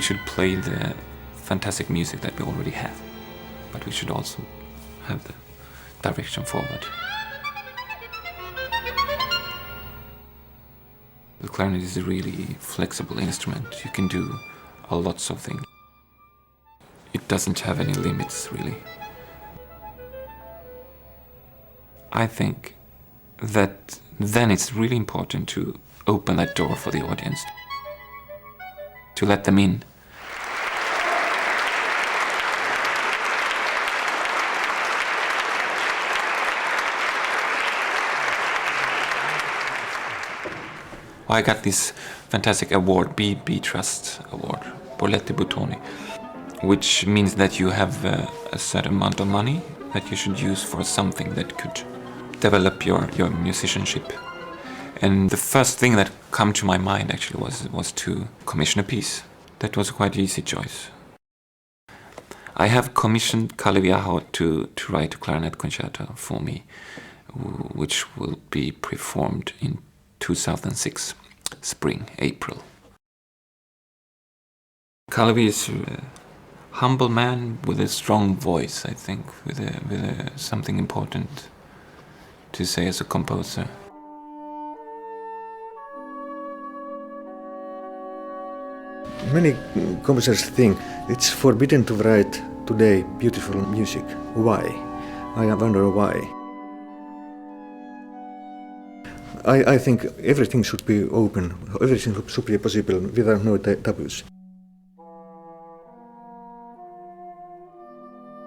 we should play the fantastic music that we already have, but we should also have the direction forward. The clarinet is a really flexible instrument. You can do lots of things. It doesn't have any limits, really. I think that then it's really important to open that door for the audience, to let them in. I got this fantastic award, B Trust Award, Borletti Bottoni, which means that you have a certain amount of money that you should use for something that could develop your musicianship. And the first thing that came to my mind actually was to commission a piece. That was a quite easy choice. I have commissioned Kalevi Aho to write a Clarinet Concerto for me, which will be performed in 2006, spring, April. Kalevi is a humble man with a strong voice, I think, with something important to say as a composer. Many composers think it's forbidden to write today beautiful music. Why? I wonder why. I think everything should be open, everything should be possible without no taboos.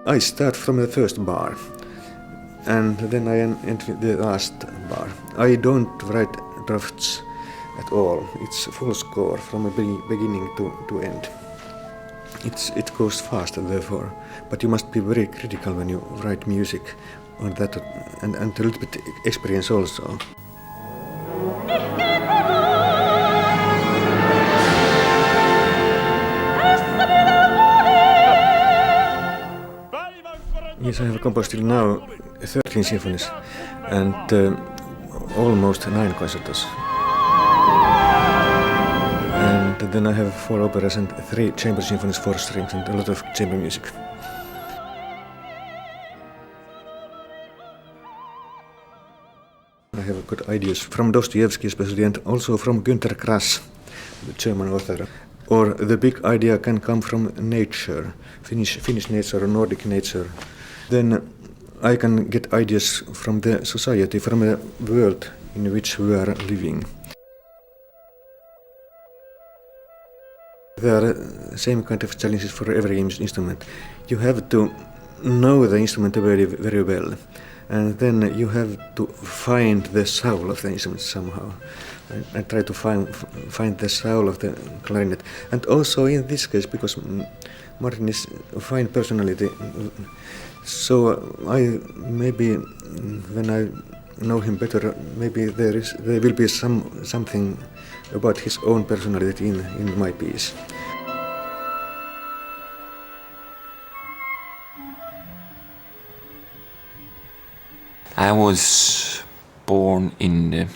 I start from the first bar, and then I end with the last bar. I don't write drafts at all. It's full score from beginning to end. It goes fast, therefore, but you must be very critical when you write music on that, and a little bit experience also. Yes, I have composed till now 13 symphonies and almost 9 concertos. And then I have 4 operas and 3 chamber symphonies, 4 strings, and a lot of chamber music. I have got ideas from Dostoevsky especially, and also from Günter Grass, the German author. Or the big idea can come from nature, Finnish nature or Nordic nature. Then I can get ideas from the society, from the world in which we are living. There are the same kind of challenges for every instrument. You have to know the instrument very, very well, and then you have to find the soul of the instrument somehow. I try to find the soul of the clarinet. And also in this case, because Martin is a fine personality, so I maybe when I know him better, maybe there will be something about his own personality in my piece. I was born in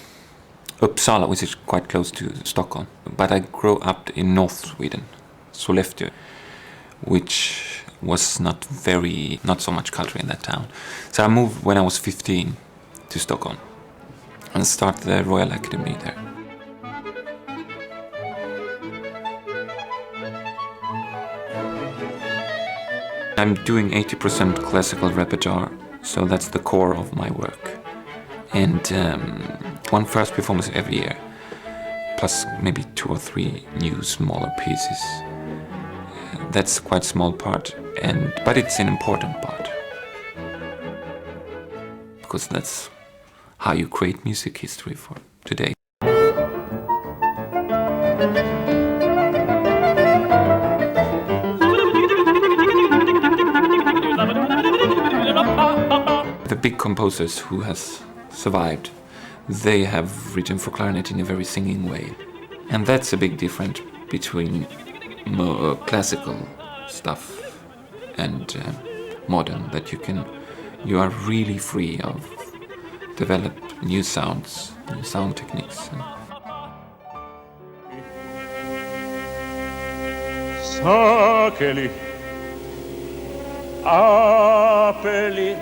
Uppsala, which is quite close to Stockholm, but I grew up in North Sweden, Sollefteå, which was not so much culture in that town. So I moved when I was 15 to Stockholm and started the Royal Academy there. I'm doing 80% classical repertoire, so that's the core of my work. And one first performance every year, plus maybe 2 or 3 new smaller pieces. That's quite a small part, but it's an important part. Because that's how you create music history for today. The big composers who has survived, they have written for clarinet in a very singing way. And that's a big difference between more classical stuff and modern, that you are really free of develop new sounds, new sound techniques. Saakeli, aapeli.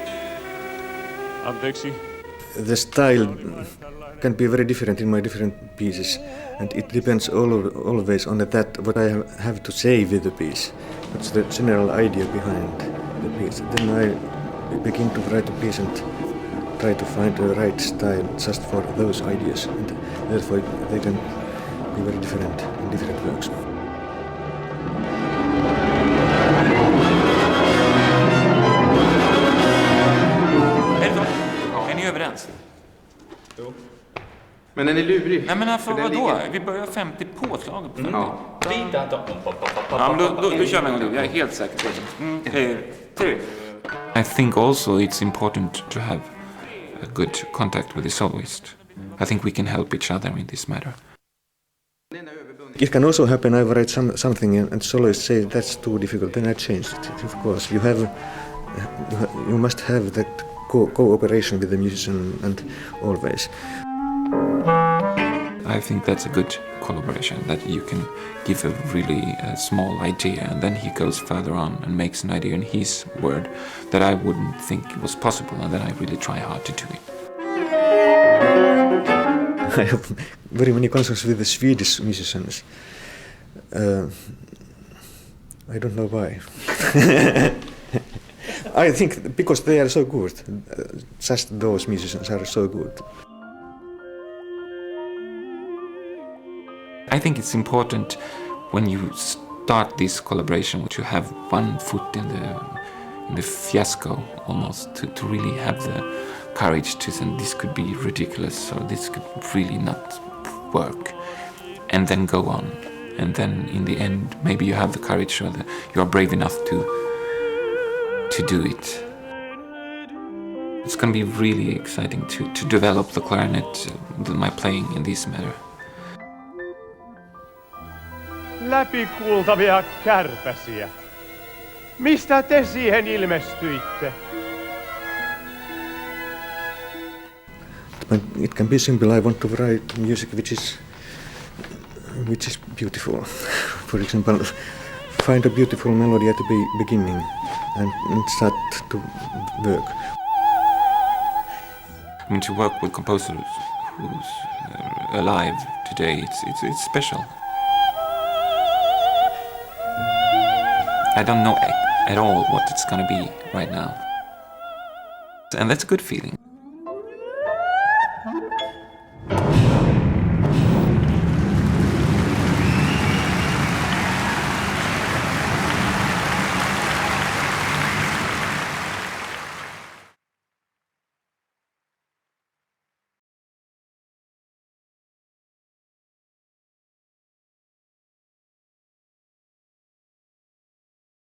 Anteeksi. The style can be very different in my different pieces, and it depends always on that what I have to say with the piece. What's the general idea behind the piece? Then I begin to write a piece and try to find the right style just for those ideas, and therefore they can be very different in different works. Är ni överens? Jo. Men är ni lurig? Nej men alltså För vadå? ligger- Vi börjar 50 påslag på 50. Ja. Ja, men då kör vi en gång till. Jag är helt säker på det. I think also it's important to have a good contact with the soloist. I think we can help each other in this matter. It can also happen I write something and soloists say that's too difficult, then I change it. Of course, you must have that cooperation with the musician and always. I think that's a good collaboration, that you can give a really small idea and then he goes further on and makes an idea in his word that I wouldn't think was possible, and then I really try hard to do it. I have very many concerts with the Swedish musicians. I don't know why. I think because they are so good. Just those musicians are so good. I think it's important when you start this collaboration to have one foot in the fiasco almost, to really have the courage to say this could be ridiculous or this could really not work, and then go on, and then in the end maybe you have the courage or you are brave enough to do it. It's going to be really exciting to develop the clarinet, my playing in this matter. Läpikuultavia kärpäsiä. Mistä te siihen ilmestyitte? But it can be simple. I want to write music which is beautiful. For example, find a beautiful melody at the beginning and start to work. I mean, to work with composers who's alive today, it's special. I don't know at all what it's gonna be right now. And that's a good feeling.